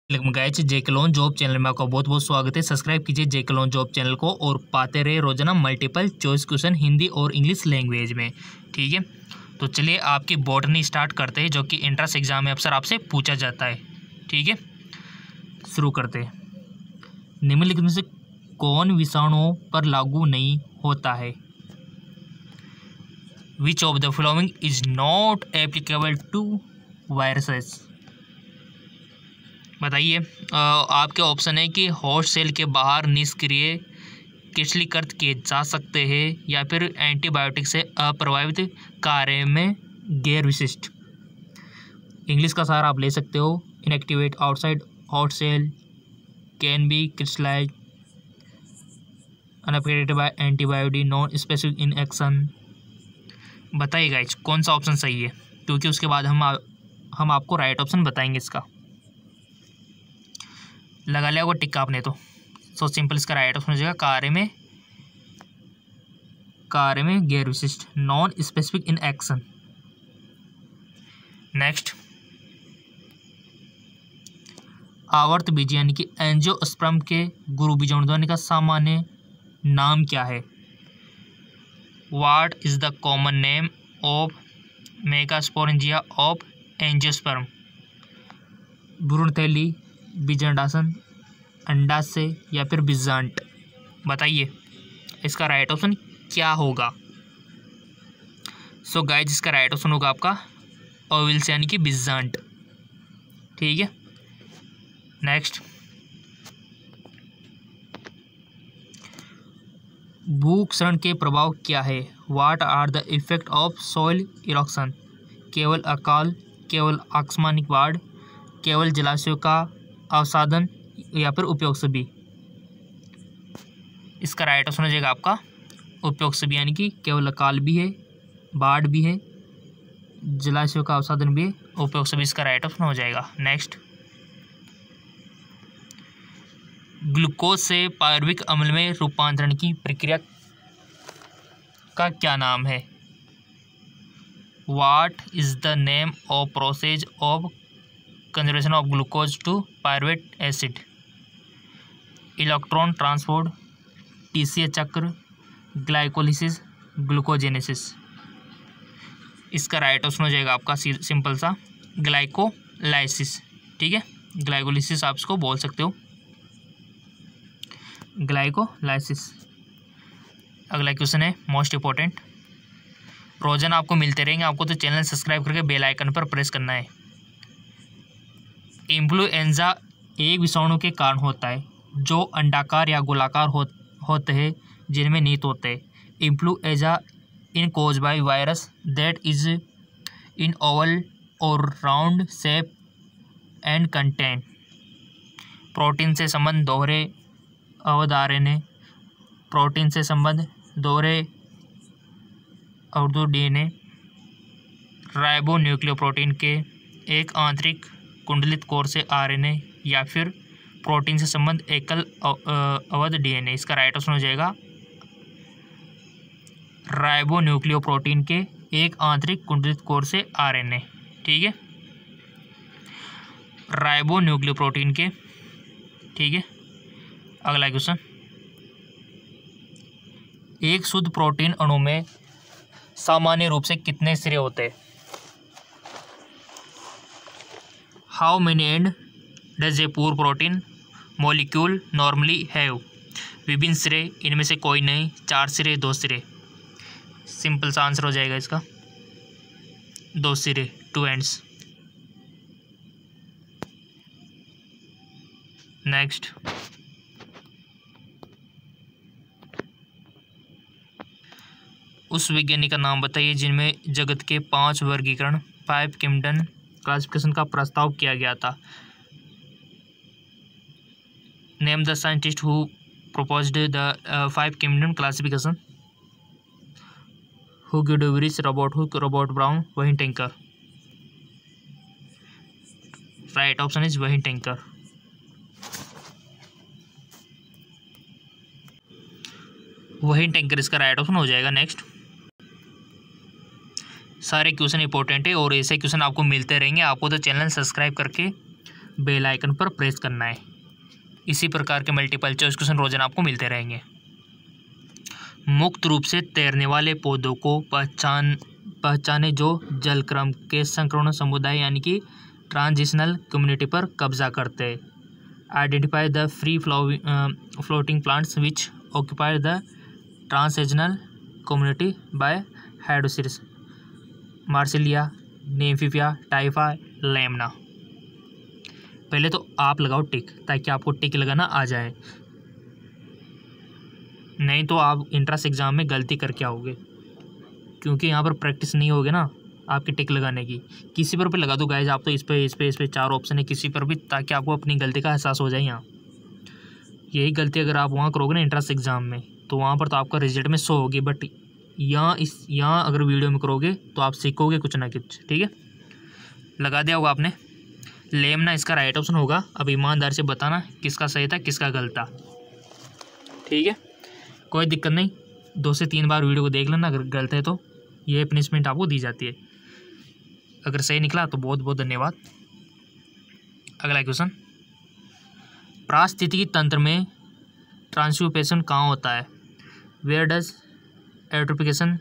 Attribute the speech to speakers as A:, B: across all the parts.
A: Guys, जेके loan job channel में आपका बहुत बहुत स्वागत है। सब्सक्राइब कीजिए जेके लोन जॉब चैनल को और पाते रहे रोजाना मल्टीपल चॉइस क्वेश्चन हिंदी और इंग्लिश लैंग्वेज में। ठीक है, तो चलिए आपकी बॉटनी स्टार्ट करते हैं, जो कि एंट्रेंस एग्जाम में अक्सर आपसे पूछा जाता है। ठीक है, शुरू करते हैं। निम्नलिखित में से कौन विषाणुओं पर लागू नहीं होता है? Which of the following is not applicable to viruses? बताइए। आपके ऑप्शन है कि होस्ट सेल के बाहर निष्क्रिय क्रिस्टलीकृत किए जा सकते हैं, या फिर एंटीबायोटिक से अप्रभावित कार्य में गैर विशिष्ट। इंग्लिश का सहारा आप ले सकते हो। Inactivate outside host cell, can be crystallize, unaffected by antibiotic, non specific in action. बताइए गाइस कौन सा ऑप्शन सही है, क्योंकि उसके बाद हम आपको राइट ऑप्शन बताएंगे। इसका लगा लिया वो टिक्का आपने, तो सो सिंपल इसका राइट ऑप्शन हो जाएगा कार्य में गैर विशिष्ट, non specific in action. Next, आवर्त बीज यानी कि एंजियोस्पर्म के गुरु बीजाणुध्वनि का सामान्य नाम क्या है? What is the common name of megasporangia of angiosperm? भ्रूणथैली, बीजांडासन, अंडाशय या फिर बीजांड। बताइए इसका राइट ऑप्शन क्या होगा? सो गाइस, इसका राइट ऑप्शन होगा आपका ओविल्स यानी कि बीजांड। ठीक है, नेक्स्ट, भूक्षरण के प्रभाव क्या है? What are the effect of soil erosion? केवल अकाल, केवल आकस्मिक बाढ़, केवल जलाशयों का अवसादन या फिर उपयोग से भी? इसका राइट ऑप्शन हो जाएगा आपका उपयोग से भी, यानी कि केवल अकाल भी है, बाढ़ भी है, जलाशयों का अवसादन भी है, उपयोग से भी इसका राइट ऑप्शन हो जाएगा। नेक्स्ट, ग्लूकोज से पायरुविक अम्ल में रूपांतरण की प्रक्रिया का क्या नाम है? What is the name of process of conversion of glucose to pyruvate acid? Electron transport, TCA चक्र, ग्लाइकोलिसिस, ग्लूकोजेनेसिस। इसका राइट ऑप्शन हो जाएगा आपका सिंपल सा ग्लाइकोलाइसिस। ठीक है, ग्लाइकोलिसिस आप इसको बोल सकते हो, ग्लाइकोलाइसिस। अगला क्वेश्चन है मोस्ट इंपॉर्टेंट। रोजाना आपको मिलते रहेंगे, आपको तो चैनल सब्सक्राइब करके बेल आइकन पर प्रेस करना है। इन्फ्लुएंजा एक विषाणु के कारण होता है जो अंडाकार या गोलाकार होते हैं, जिनमें नीत होते हैं। Influenza in cause by virus that is in oval और round shape and contain protein से संबंध दोहरे अवध आरएनए, प्रोटीन से संबंध दोहरे अवधि डीएनए, राइबो न्यूक्लियोप्रोटीन के एक आंतरिक कुंडलित कोर से आरएनए, या फिर प्रोटीन से संबंध एकल अवध डीएनए। इसका राइट ऑप्शन हो जाएगा राइबो न्यूक्लियोप्रोटीन के एक आंतरिक कुंडलित कोर से आरएनए। ठीक है, राइबो न्यूक्लियोप्रोटीन के। ठीक है, अगला क्वेश्चन, एक शुद्ध प्रोटीन अणु में सामान्य रूप से कितने सिरे होते हैं? How many and does a पूर प्रोटीन मॉलिक्यूल नॉर्मली हैव? विभिन्न सिरे, इनमें से कोई नहीं, 4 सिरे, 2 सिरे। सिंपल सा आंसर हो जाएगा इसका 2 सिरे, 2 एंड्स। नेक्स्ट, उस वैज्ञानिक का नाम बताइए जिनमें जगत के 5 वर्गीकरण 5 किंगडम क्लासिफिकेशन का प्रस्ताव किया गया था। Name the scientist who proposed the 5 kingdom classification. Hugh Gedevich, Robert Hooke, Robert Brown, Wayne Tinker. Right option is Wayne Tinker. Wayne Tinker इसका राइट ऑप्शन हो जाएगा। नेक्स्ट, सारे क्वेश्चन इंपॉर्टेंट है और ऐसे क्वेश्चन आपको मिलते रहेंगे। आपको तो चैनल सब्सक्राइब करके बेल आइकन पर प्रेस करना है। इसी प्रकार के मल्टीपल चॉइस क्वेश्चन रोजाना आपको मिलते रहेंगे। मुक्त रूप से तैरने वाले पौधों को पहचाने जो जलक्रम के संक्रमण समुदाय यानी कि ट्रांजिशनल कम्युनिटी पर कब्जा करते हैं। Identify the free floating plants which occupy the transitional community by hydrosere Marsilea, Nymphaea, Typha, Lemna. पहले तो आप लगाओ टिक, ताकि आपको टिक लगाना आ जाए, नहीं तो आप इंट्रेंस एग्ज़ाम में गलती करके आओगे, क्योंकि यहाँ पर प्रैक्टिस नहीं होगी ना आपकी टिक लगाने की। किसी पर भी लगा दो गाइज आप, तो इस पे 4 ऑप्शन है, किसी पर भी, ताकि आपको अपनी गलती का एहसास हो जाए। यहाँ यही गलती अगर आप वहाँ करोगे ना इंट्रेंस एग्ज़ाम में, तो वहाँ पर तो आपका रिजल्ट में 100 होगी, बट यहाँ अगर वीडियो में करोगे तो आप सीखोगे कुछ ना कुछ। ठीक है, लगा दिया होगा आपने। लेमना इसका राइट ऑप्शन होगा। अब ईमानदार से बताना किसका सही था किसका गलत था। ठीक है, कोई दिक्कत नहीं, 2 से 3 बार वीडियो को देख लेना, अगर गलत है तो ये पनिशमेंट आपको दी जाती है। अगर सही निकला तो बहुत बहुत धन्यवाद। अगला क्वेश्चन, पारिस्थितिकी तंत्र में ट्रांसम्यूटेशन कहाँ होता है? Where does eutrophication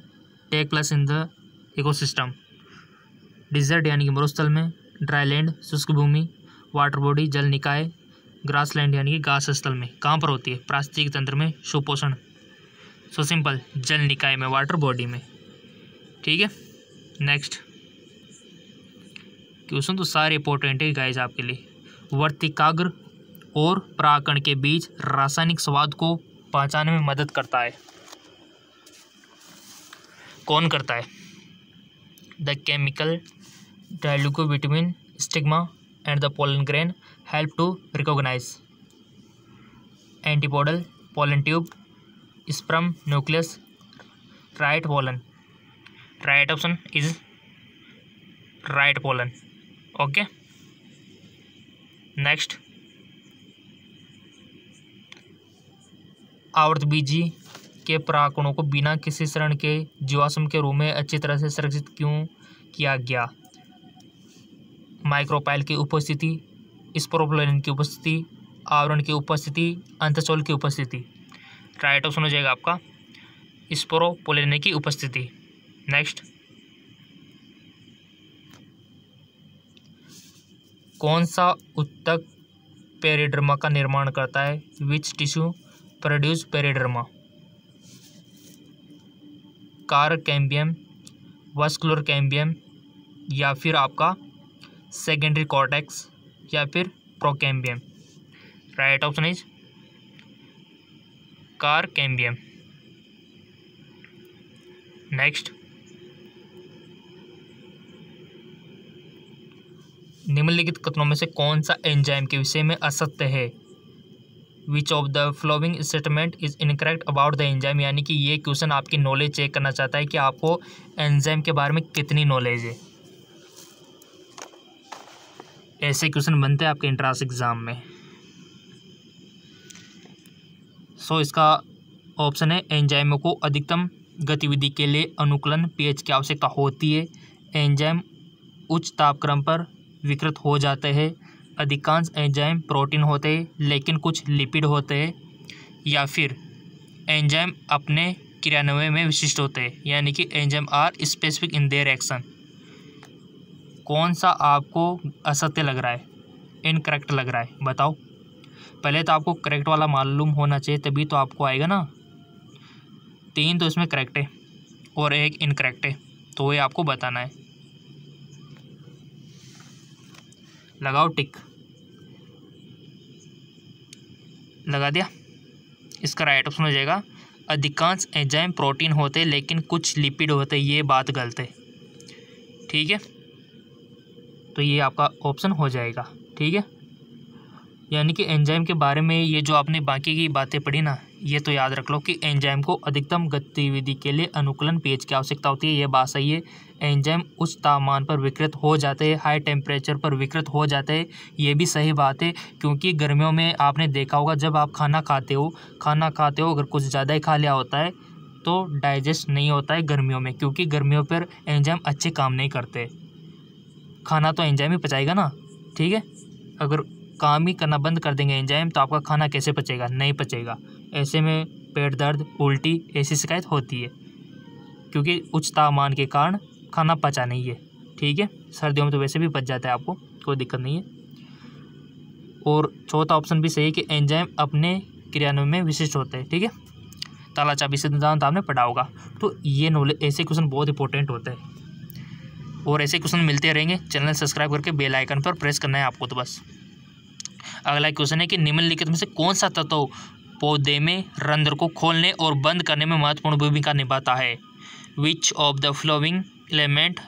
A: take place in the ecosystem? Desert यानी कि मरुस्थल में, ड्राईलैंड शुष्क भूमि, वाटर बॉडी जल निकाय, ग्रासलैंड यानी कि घास स्थल में कहाँ पर होती है पारिस्थितिकी तंत्र में सुपोषण? सो सिंपल, जल निकाय में, वाटर बॉडी में। ठीक है, नेक्स्ट क्वेश्चन तो सारे इंपॉर्टेंट है गाइस आपके लिए। वर्तिकाग्र और परागकण के बीच रासायनिक स्वाद को पहचानने में मदद करता है, कौन करता है? The chemical dialogue between stigma and the pollen grain help to recognize antipodal, pollen tube, sperm nucleus, right pollen. Right option is right pollen. Okay, next, आवर्तबीजी के परागकणों को बिना किसी शरण के जीवाश्म के रूप में अच्छी तरह से संरक्षित क्यों किया गया? माइक्रोपाइल की उपस्थिति, स्पोरोपोलिन की उपस्थिति, आवरण की उपस्थिति, अंतःशोल की उपस्थिति। राइट ऑप्शन हो जाएगा आपका स्पोरोपोलिन की उपस्थिति। नेक्स्ट, कौन सा उत्तक पेरिडर्मा का निर्माण करता है? Which tissue produce periderm? Cork cambium, vascular cambium, या फिर आपका सेकेंडरी कॉर्टेक्स, या फिर procambium? Right option is cork cambium. Next, निम्नलिखित कथनों में से कौन सा एंजाइम के विषय में असत्य है? Which of the following statement is incorrect about the enzyme? यानी कि ये क्वेश्चन आपकी नॉलेज चेक करना चाहता है कि आपको एंजाइम के बारे में कितनी नॉलेज है। ऐसे क्वेश्चन बनते हैं आपके एंट्रेंस एग्जाम में। सो इसका ऑप्शन है एंजाइमों को अधिकतम गतिविधि के लिए अनुकूलन पीएच की आवश्यकता होती है। एंजाइम उच्च तापक्रम पर विकृत हो जाते हैं। अधिकांश एंजाइम प्रोटीन होते हैं लेकिन कुछ लिपिड होते हैं। या फिर एंजाइम अपने क्रियान्वयन में विशिष्ट होते हैं, यानी कि enzyme are specific in their action. कौन सा आपको असत्य लग रहा है, इनकरेक्ट लग रहा है, बताओ। पहले तो आपको करेक्ट वाला मालूम होना चाहिए, तभी तो आपको आएगा ना। 3 तो इसमें करेक्ट है और 1 इनकरेक्ट है, तो ये आपको बताना है। लगाओ टिक, लगा दिया। इसका राइट ऑप्शन हो जाएगा अधिकांश एंजाइम प्रोटीन होते हैं लेकिन कुछ लिपिड होते हैं। ये बात गलत है, ठीक है, तो ये आपका ऑप्शन हो जाएगा। ठीक है, यानी कि एंजाइम के बारे में ये जो आपने बाकी की बातें पढ़ी ना, ये तो याद रख लो कि एंजाइम को अधिकतम गतिविधि के लिए अनुकूलन पीएच की आवश्यकता होती है। ये बात सही है। एंजाइम उच्च तापमान पर विकृत हो जाते हैं, हाई टेम्परेचर पर विकृत हो जाते हैं, ये भी सही बात है। क्योंकि गर्मियों में आपने देखा होगा जब आप खाना खाते हो अगर कुछ ज़्यादा ही खा लिया होता है तो डाइजेस्ट नहीं होता है गर्मियों में, क्योंकि गर्मियों पर एंजाइम अच्छे काम नहीं करते। खाना तो एंजाइम ही पचाएगा ना, ठीक है। अगर काम ही करना बंद कर देंगे एंजाइम तो आपका खाना कैसे पचेगा? नहीं पचेगा। ऐसे में पेट दर्द, उल्टी ऐसी शिकायत होती है, क्योंकि उच्च तापमान के कारण खाना पचा नहीं है। ठीक है, सर्दियों में तो वैसे भी पच जाता है, आपको कोई दिक्कत नहीं है। और चौथा ऑप्शन भी सही है कि एंजाइम अपने क्रियान्वयन में विशिष्ट होते हैं। ठीक है, ताला चाबी सिद्धांत आपने पढ़ा होगा। तो ये नॉलेज, ऐसे क्वेश्चन बहुत इंपॉर्टेंट होते हैं और ऐसे क्वेश्चन मिलते रहेंगे। चैनल सब्सक्राइब करके बेल आइकन पर प्रेस करना है आपको। तो बस अगला क्वेश्चन है कि निम्नलिखित में से कौन सा तत्व पौधे में रंध्र को खोलने और बंद करने में महत्वपूर्ण भूमिका निभाता है? Which of the flowing element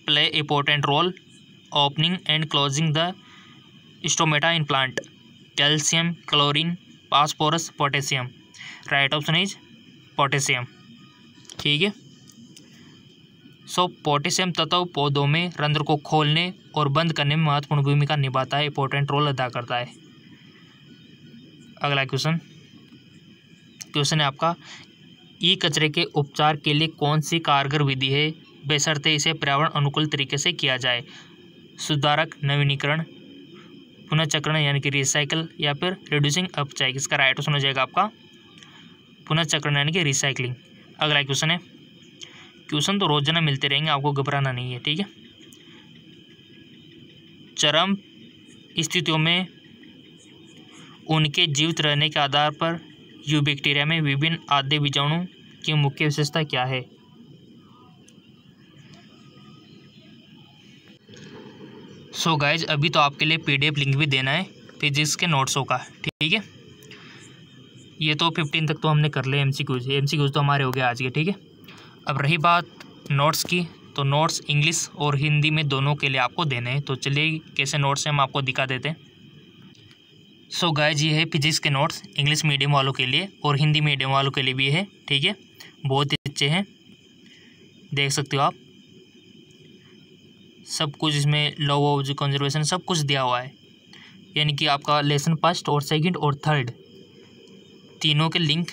A: play important role opening and closing the stomata in plant? Calcium, chlorine, phosphorus, potassium. Right option is potassium. ठीक है, सो पोटेशियम तत्व पौधों में रंध्र को खोलने और बंद करने में महत्वपूर्ण भूमिका निभाता है, इंपॉर्टेंट रोल अदा करता है। अगला क्वेश्चन है आपका, ई कचरे के उपचार के लिए कौन सी कारगर विधि है बशर्ते इसे पर्यावरण अनुकूल तरीके से किया जाए? सुधारक, नवीनीकरण, पुनर्चक्रण यानी कि रिसाइकल, या फिर रिड्यूसिंग अपचायक? इसका राइट ऑप्शन हो जाएगा आपका पुनर्चक्रण यानी कि रिसाइकलिंग। अगला क्वेश्चन है, क्वेश्चन तो रोजाना मिलते रहेंगे, आपको घबराना नहीं है। ठीक है, चरम स्थितियों में उनके जीवित रहने के आधार पर यूबैक्टीरिया में विभिन्न आद्य बीजाणु की मुख्य विशेषता क्या है? सो गाइज, अभी तो आपके लिए पीडीएफ लिंक भी देना है फिजिक्स के नोट्सों का। ठीक है, ये तो 15 तक तो हमने कर लिए एमसीक्यूज तो हमारे हो गए आज के। ठीक है, अब रही बात नोट्स की, तो नोट्स इंग्लिश और हिंदी में दोनों के लिए आपको देने हैं। तो चलिए कैसे नोट्स हैं हम आपको दिखा देते हैं। सो गाइज, ये है फिजिक्स के नोट्स इंग्लिश मीडियम वालों के लिए और हिंदी मीडियम वालों के लिए भी है। ठीक है, बहुत ही अच्छे हैं, देख सकते हो आप। सब कुछ इसमें लॉ ऑफ कंजर्वेशन सब कुछ दिया हुआ है, यानी कि आपका लेसन फर्स्ट और सेकंड और थर्ड तीनों के लिंक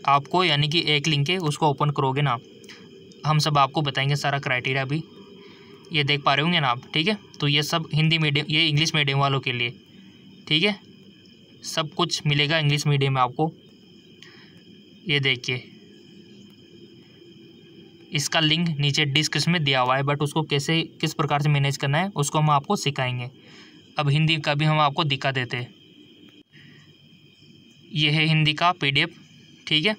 A: आपको, यानी कि एक लिंक है उसको ओपन करोगे ना, हम सब आपको बताएंगे सारा क्राइटेरिया भी, ये देख पा रहे होंगे ना आप। ठीक है, तो ये सब हिंदी मीडियम, ये इंग्लिश मीडियम वालों के लिए। ठीक है, सब कुछ मिलेगा इंग्लिश मीडियम में आपको। ये देखिए, इसका लिंक नीचे डिस्क्रिप्शन में दिया हुआ है, बट उसको कैसे किस प्रकार से मैनेज करना है उसको हम आपको सिखाएंगे। अब हिंदी का भी हम आपको दिखा देते हैं। ये है हिंदी का पीडीएफ। ठीक है,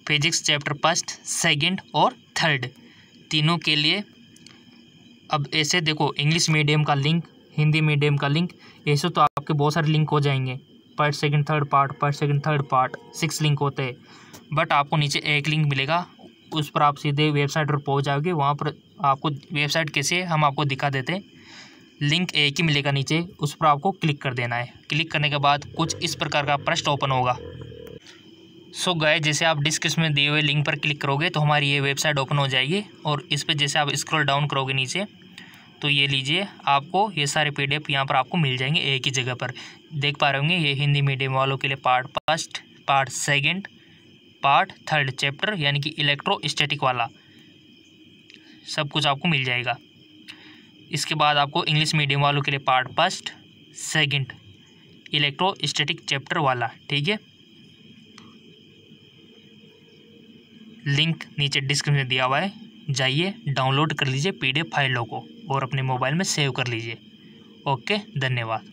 A: फिजिक्स चैप्टर फर्स्ट, सेकंड और थर्ड तीनों के लिए। अब ऐसे देखो, इंग्लिश मीडियम का लिंक, हिंदी मीडियम का लिंक, ऐसे तो आपके बहुत सारे लिंक हो जाएंगे, part second third part, part second third part, 6 link होते हैं। बट आपको नीचे एक लिंक मिलेगा, उस पर आप सीधे वेबसाइट पर पहुंच जाओगे। वहाँ पर आपको वेबसाइट कैसे है हम आपको दिखा देते हैं। लिंक एक ही मिलेगा नीचे, उस पर आपको क्लिक कर देना है। क्लिक करने के बाद कुछ इस प्रकार का पृष्ठ ओपन होगा। सो गाइस, जैसे आप डिस्क्रिप्शन में दिए हुए लिंक पर क्लिक करोगे तो हमारी ये वेबसाइट ओपन हो जाएगी, और इस पर जैसे आप स्क्रॉल डाउन करोगे नीचे, तो ये लीजिए, आपको ये सारे पीडीएफ यहाँ पर आपको मिल जाएंगे एक ही जगह पर। देख पा रहे होंगे, ये हिंदी मीडियम वालों के लिए part first, part second, part third chapter यानी कि इलेक्ट्रोस्टैटिक वाला सब कुछ आपको मिल जाएगा। इसके बाद आपको इंग्लिश मीडियम वालों के लिए part first, second, electrostatic chapter वाला। ठीक है, लिंक नीचे डिस्क्रिप्शन में दिया हुआ है, जाइए डाउनलोड कर लीजिए पीडीएफ फाइलों को और अपने मोबाइल में सेव कर लीजिए। ओके, धन्यवाद।